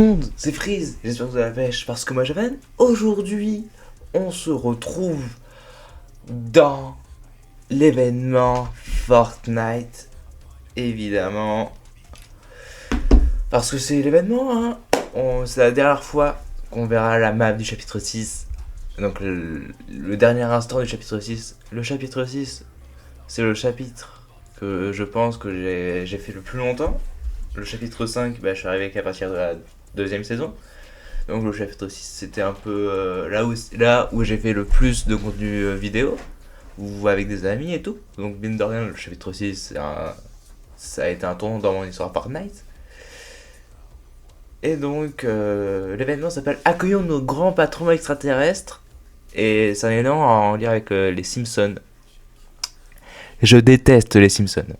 Monde, c'est Freeze, j'espère que vous avez la pêche parce que moi je vais. Aujourd'hui, on se retrouve dans l'événement Fortnite, évidemment. Parce que c'est l'événement, hein. C'est la dernière fois qu'on verra la map du chapitre 6. Donc le dernier instant du chapitre 6. Le chapitre 6, c'est le chapitre que je pense que j'ai fait le plus longtemps. Le chapitre 5, je suis arrivé qu'à partir de la deuxième saison. Donc le chapitre 6 c'était un peu là où j'ai fait le plus de contenu vidéo, ou avec des amis et tout. Donc bien de rien, le chapitre 6 ça a été un tournant dans mon histoire Fortnite. Et donc l'événement s'appelle Accueillons nos grands patrons extraterrestres. Et c'est un événement en lien avec les Simpsons. Je déteste les Simpsons.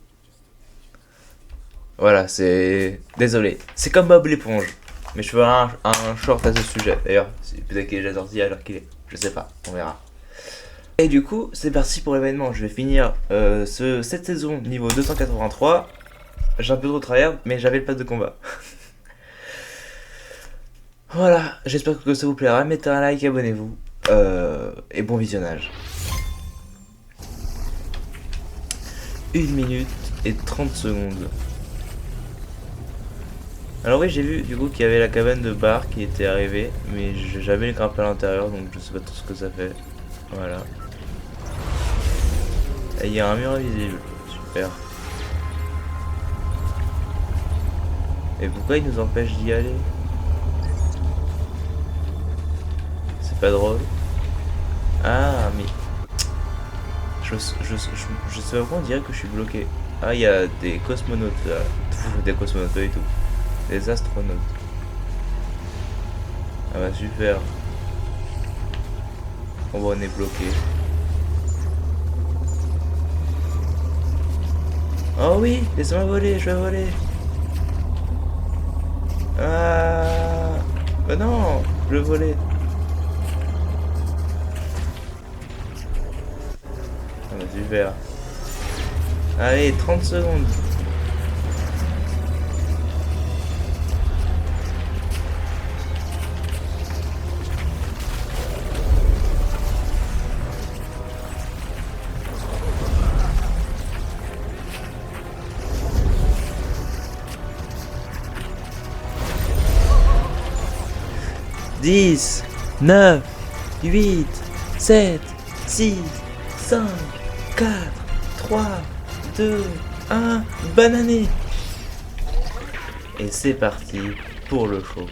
Voilà, c'est... Désolé. C'est comme Bob l'éponge. Mais je ferai un short à ce sujet. D'ailleurs, peut-être qu'il est déjà sorti alors qu'il est. Je sais pas, on verra. Et du coup, c'est parti pour l'événement. Je vais finir cette saison niveau 283. J'ai un peu trop tryhard, mais j'avais le pass de combat. Voilà, j'espère que ça vous plaira. Mettez un like, abonnez-vous. Et bon visionnage. 1 minute et 30 secondes. Alors oui, j'ai vu du coup qu'il y avait la cabane de bar qui était arrivée, mais j'ai jamais grimpé à l'intérieur, donc je sais pas trop ce que ça fait. Voilà. Et il y a un mur invisible, super. Et pourquoi il nous empêche d'y aller? C'est pas drôle. Ah mais... Je sais pas pourquoi on dirait que je suis bloqué. Ah, il y a des cosmonautes là. Des cosmonautes et tout. Des astronautes. Ah bah super. On est bloqué. Oh oui, laisse-moi voler, je vais voler. Ah bah non, je veux voler. Ah bah super. Allez, 30 secondes. Dix, 9, 8, 7, 6, 5, 4, 3, 2, 1, banané. Et c'est parti pour le show.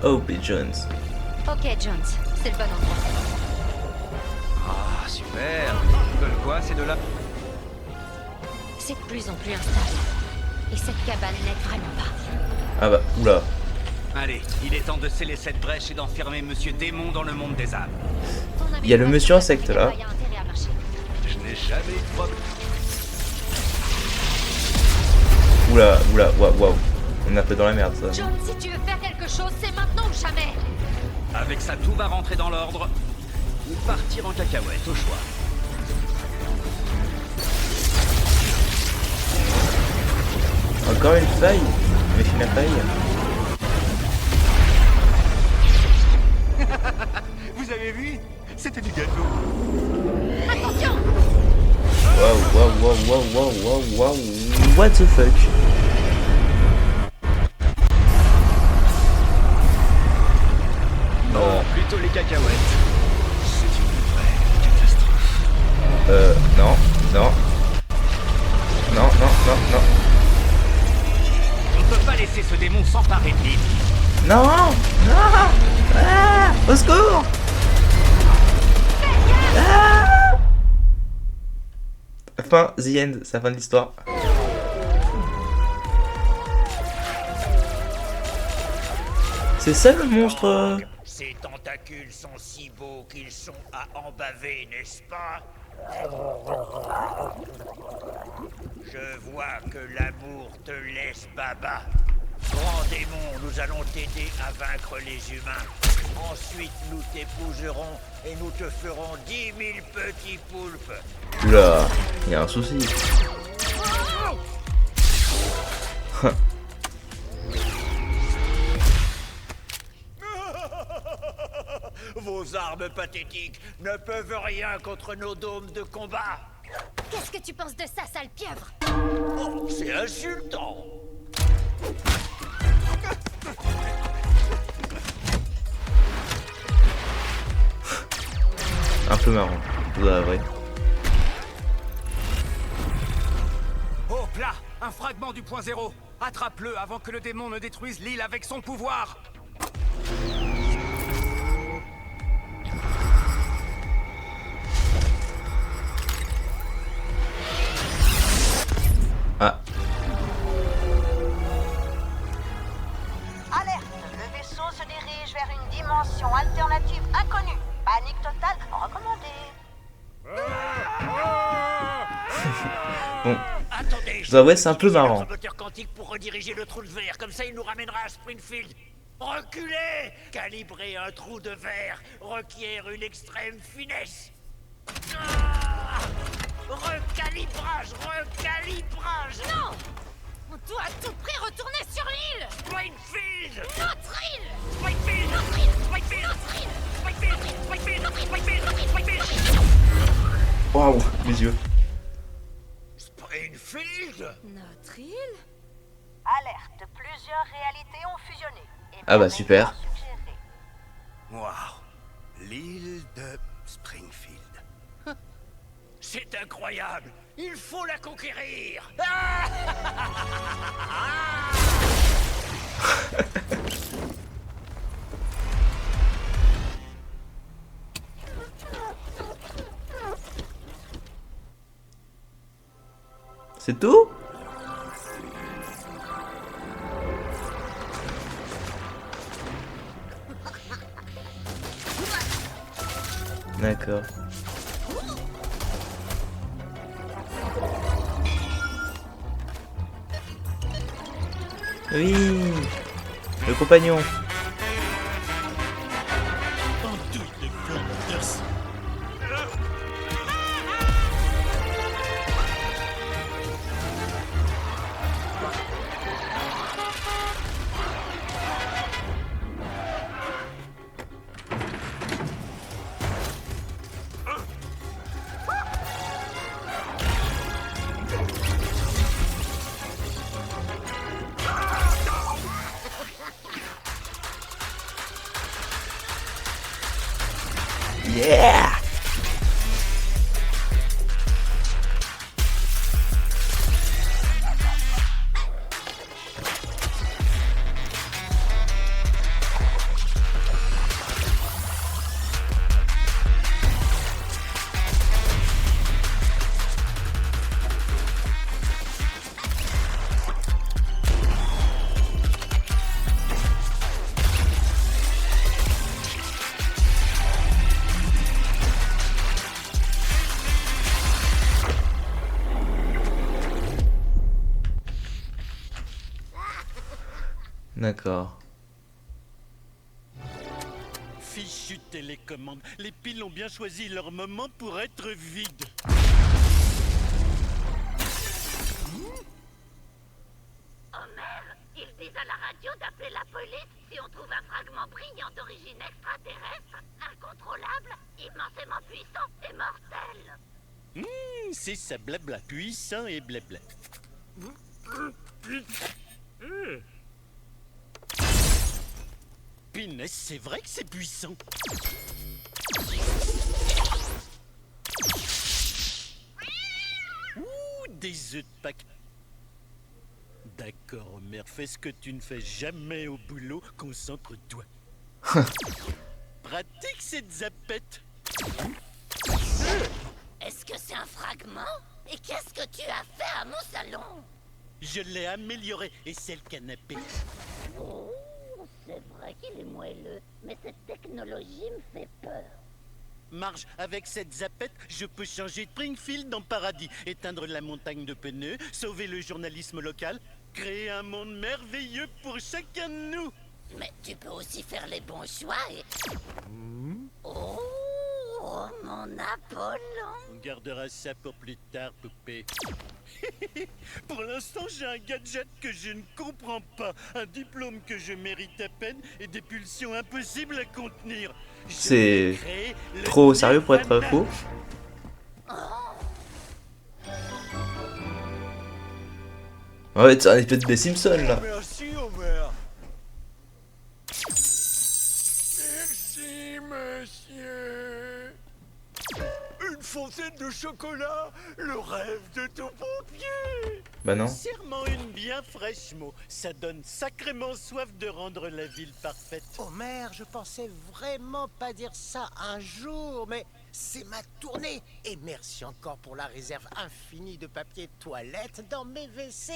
O.P. Jones. Ok Jones, c'est le bon endroit. Ah, super. Ils veulent quoi, ces deux-là? C'est de plus en plus instable. Et cette cabane n'aide vraiment pas. Ah bah, oula. Allez, il est temps de sceller cette brèche et d'enfermer Monsieur Démon dans le monde des âmes. Il y a le monsieur insecte là. Je n'ai jamais eu de problème. Oula, oula, waouh. On est un peu dans la merde ça. John, si tu veux faire quelque chose, c'est maintenant ou jamais. Avec ça, tout va rentrer dans l'ordre. Ou partir en cacahuète, au choix. Encore une faille. Machine à faille. Vous avez vu? C'était du gâteau. Attention. Waouh. What the fuck? Non, plutôt les cacahuètes. C'est une vraie catastrophe. Non. On ne peut pas laisser ce démon s'emparer de l'île. Non. Ah, au secours. Ah. Fin, the end, c'est la fin de l'histoire. C'est ça le monstre. Ces tentacules sont si beaux qu'ils sont à embaver, n'est-ce pas? Je vois que l'amour te laisse baba. Grand démon, nous allons t'aider à vaincre les humains. Ensuite, nous t'épouserons et nous te ferons 10 000 petits poulpes. Oula, il y a un souci. Vos armes pathétiques ne peuvent rien contre nos dômes de combat. Qu'est-ce que tu penses de ça, sale pieuvre? Oh, c'est insultant. Un peu marrant, je dois avouer. Hop là, un fragment du point zéro. Attrape-le avant que le démon ne détruise l'île avec son pouvoir. Ah, Alerte! Le vaisseau se dirige vers une dimension alternative inconnue. Panique totale recommandée. bon, Attendez, je dois avouer, c'est un peu marrant. notre moteur quantique pour rediriger le trou de verre, comme ça il nous ramènera à Springfield. Reculez! Calibrer un trou de verre requiert une extrême finesse. Ah! Recalibrage! Non! On doit à tout prix retourner sur l'île! Springfield! Notre île! Springfield! Notre île! Springfield! Notre île! Springfield! Springfield! Springfield! Springfield! waouh, les yeux. Springfield? Notre île? Alerte! Plusieurs réalités ont fusionné. Et Ah bah, bien super. suggéré. Waouh, l'île de Springfield. C'est incroyable! Il faut la conquérir! C'est tout? D'accord. Oui, le compagnon. Yeah! D'accord. Fichu télécommande, les piles ont bien choisi leur moment pour être vides. Homer, ils disent à la radio d'appeler la police si on trouve un fragment brillant d'origine extraterrestre, incontrôlable, immensément puissant et mortel. C'est ça, blabla, puissant et blabla. Pinesse, c'est vrai que c'est puissant. Ouh, des œufs de Pâques. D'accord, Homer, fais ce que tu ne fais jamais au boulot, concentre-toi. Pratique cette zapette. Est-ce que c'est un fragment? Et qu'est-ce que tu as fait à mon salon? Je l'ai amélioré et c'est le canapé. Oh, c'est vrai qu'il est moelleux, mais cette technologie me fait peur. Marge, avec cette zapette, je peux changer Springfield en paradis, éteindre la montagne de pneus, sauver le journalisme local, créer un monde merveilleux pour chacun de nous. Mais tu peux aussi faire les bons choix et... Oh, mon Apollon. On gardera ça pour plus tard, poupée. Pour l'instant, j'ai un gadget que je ne comprends pas, un diplôme que je mérite à peine et des pulsions impossibles à contenir. Je C'est vais créer le trop sérieux pour être Nirvana. faux. En fait, c'est un épisode des Simpsons là. Merci, Homer. Merci, monsieur. Une fontaine de chocolat, le rêve de tout pompier. Bah non. Serre-moi une bien fraîche, Mo. Ça donne sacrément soif de rendre la ville parfaite. Homer, je pensais vraiment pas dire ça un jour, mais c'est ma tournée. Et merci encore pour la réserve infinie de papier toilette dans mes WC.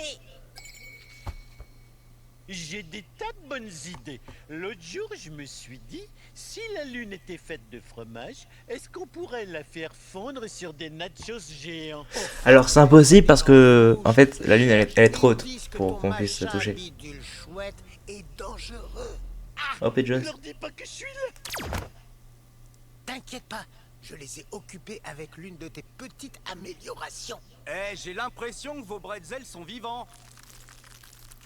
J'ai des tas de bonnes idées. L'autre jour, je me suis dit, si la lune était faite de fromage, est-ce qu'on pourrait la faire fondre sur des nachos géants? Alors c'est impossible parce que en fait la lune elle est trop haute Ils disent que pour ton qu'on puisse se machin toucher. bidule chouette est dangereux. Oh Pete Jones. Leur dis pas que je suis là. T'inquiète pas, je les ai occupés avec l'une de tes petites améliorations. Eh, j'ai l'impression que vos bretzels sont vivants.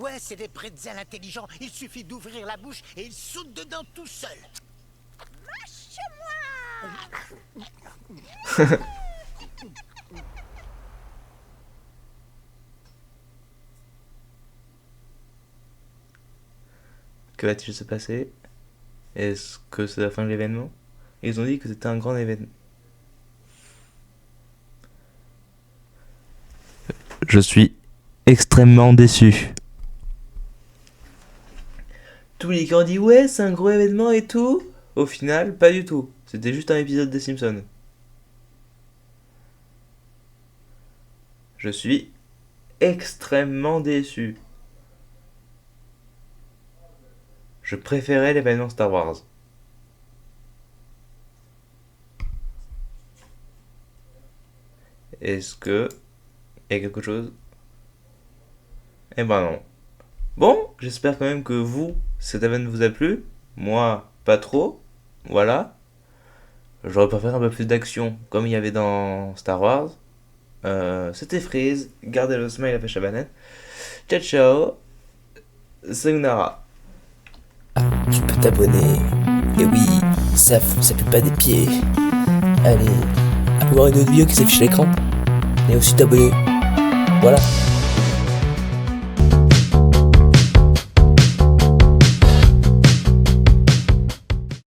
Ouais, c'est des pretzels intelligents. Il suffit d'ouvrir la bouche et ils sautent dedans tout seuls. Que va-t-il se passer? Est-ce que c'est la fin de l'événement? Ils ont dit que c'était un grand événement. Je suis extrêmement déçu. Tous les gens ont dit ouais c'est un gros événement et tout. Au final, pas du tout. C'était juste un épisode des Simpsons. Je suis extrêmement déçu. Je préférais l'événement Star Wars. Est-ce que il y a quelque chose? Eh ben non. Bon, j'espère quand même que vous, cet événement vous a plu. Moi, pas trop. Voilà. J'aurais préféré un peu plus d'action, comme il y avait dans Star Wars. C'était Freeze. Gardez le smile à pêche à banane. Ciao ciao. Sayonara. Tu peux t'abonner. Et oui, ça pue pas des pieds. Allez, à voir une autre vidéo qui s'affiche à l'écran. Et aussi t'abonner. Voilà.